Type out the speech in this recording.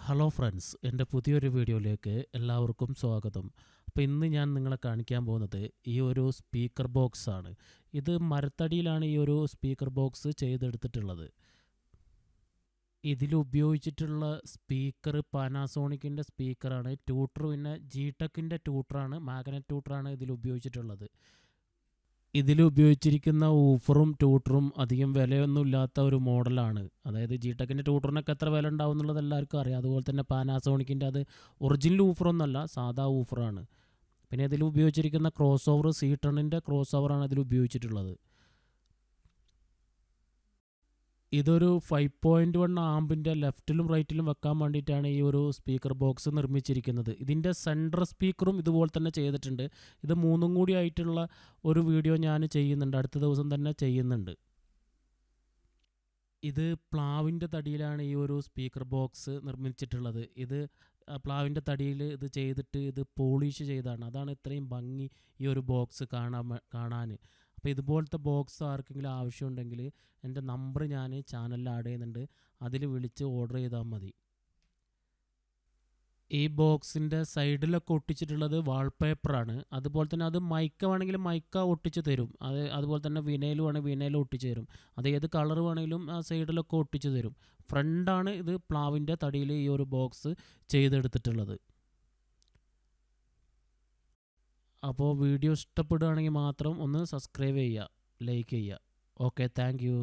Hello friends, എൻ്റെ പുതിയൊരു വീഡിയോയിലേക്ക് എല്ലാവർക്കും സ്വാഗതം. അപ്പോൾ ഇന്ന് ഞാൻ നിങ്ങളെ കാണിക്കാൻ പോകുന്നത് ഈ ഒരു സ്പീക്കർ ബോക്സ് ആണ്. ഇത് മരത്തടിയിലാണ് ഈ ഒരു സ്പീക്കർ ബോക്സ് ചെയ്തെടുത്തിട്ടുള്ളത്. ഇതിൽ ഉപയോഗിച്ചിട്ടുള്ള സ്പീക്കർ പാനാസോണിക്കിൻ്റെ സ്പീക്കറാണ്. ട്യൂട്ടർ പിന്നെ ജി-ടെക്കിൻ്റെ ട്യൂട്ടറാണ്, മാഗ്നറ്റ് ട്യൂട്ടറാണ് ഇതിൽ ഉപയോഗിച്ചിട്ടുള്ളത്. ഇതിൽ ഉപയോഗിച്ചിരിക്കുന്ന ഊഫറും ട്യൂട്ടറും അധികം വിലയൊന്നുമില്ലാത്ത ഒരു മോഡലാണ്. അതായത് ജി-ടെക്കിൻ്റെ ട്യൂട്ടറിനൊക്കെ എത്ര വില ഉണ്ടാവും എന്നുള്ളത് എല്ലാവർക്കും അറിയാം. അതുപോലെ തന്നെ പാനാസോണിക്കിൻ്റെ അത് ഒറിജിനൽ ഊഫറൊന്നുമല്ല, സാധാ ഊഫറാണ്. പിന്നെ ഇതിൽ ഉപയോഗിച്ചിരിക്കുന്ന ക്രോസ് ഓവർ C10ൻ്റെ ക്രോസ് ഓവറാണ് ഇതിൽ ഉപയോഗിച്ചിട്ടുള്ളത്. ഇതൊരു 5.1 ആമ്പിൻ്റെ ലെഫ്റ്റിലും റൈറ്റിലും വെക്കാൻ വേണ്ടിയിട്ടാണ് ഈ ഒരു സ്പീക്കർ ബോക്സ് നിർമ്മിച്ചിരിക്കുന്നത്. ഇതിൻ്റെ സെൻട്രൽ സ്പീക്കറും ഇതുപോലെ തന്നെ ചെയ്തിട്ടുണ്ട്. ഇത് മൂന്നും കൂടി ആയിട്ടുള്ള ഒരു വീഡിയോ ഞാൻ ചെയ്യുന്നുണ്ട്, അടുത്ത ദിവസം തന്നെ ചെയ്യുന്നുണ്ട്. ഇത് പ്ലാവിൻ്റെ തടിയിലാണ് ഈ ഒരു സ്പീക്കർ ബോക്സ് നിർമ്മിച്ചിട്ടുള്ളത്. ഇത് പ്ലാവിൻ്റെ തടിയിൽ ഇത് ചെയ്തിട്ട് ഇത് പോളിഷ് ചെയ്താണ്. അതാണ് ഇത്രയും ഭംഗി ഈ ഒരു ബോക്സ് കാണാൻ. അപ്പോൾ ഇതുപോലത്തെ ബോക്സ് ആർക്കെങ്കിലും ആവശ്യമുണ്ടെങ്കിൽ എൻ്റെ നമ്പർ ഞാൻ ചാനലിൽ ആഡ് ചെയ്യുന്നുണ്ട്, അതിൽ വിളിച്ച് ഓർഡർ ചെയ്താൽ മതി. ഈ ബോക്സിൻ്റെ സൈഡിലൊക്കെ ഒട്ടിച്ചിട്ടുള്ളത് വാൾപേപ്പറാണ്. അതുപോലെ തന്നെ അത് മൈക്ക വേണമെങ്കിൽ മൈക്ക ഒട്ടിച്ച് തരും. അതുപോലെ തന്നെ വിനയിൽ വേണമെങ്കിൽ വിനയിൽ ഒട്ടിച്ച് തരും. അത് ഏത് കളർ വേണമെങ്കിലും ആ സൈഡിലൊക്കെ ഒട്ടിച്ച് തരും. ഫ്രണ്ടാണ് ഇത് പ്ലാവിൻ്റെ തടിയിൽ ഈ ഒരു ബോക്സ് ചെയ്തെടുത്തിട്ടുള്ളത്. അപ്പോൾ വീഡിയോ ഇഷ്ടപ്പെടുകയാണെങ്കിൽ മാത്രം ഒന്ന് സബ്സ്ക്രൈബ് ചെയ്യുക, ലൈക്ക് ചെയ്യുക. Okay, thank you.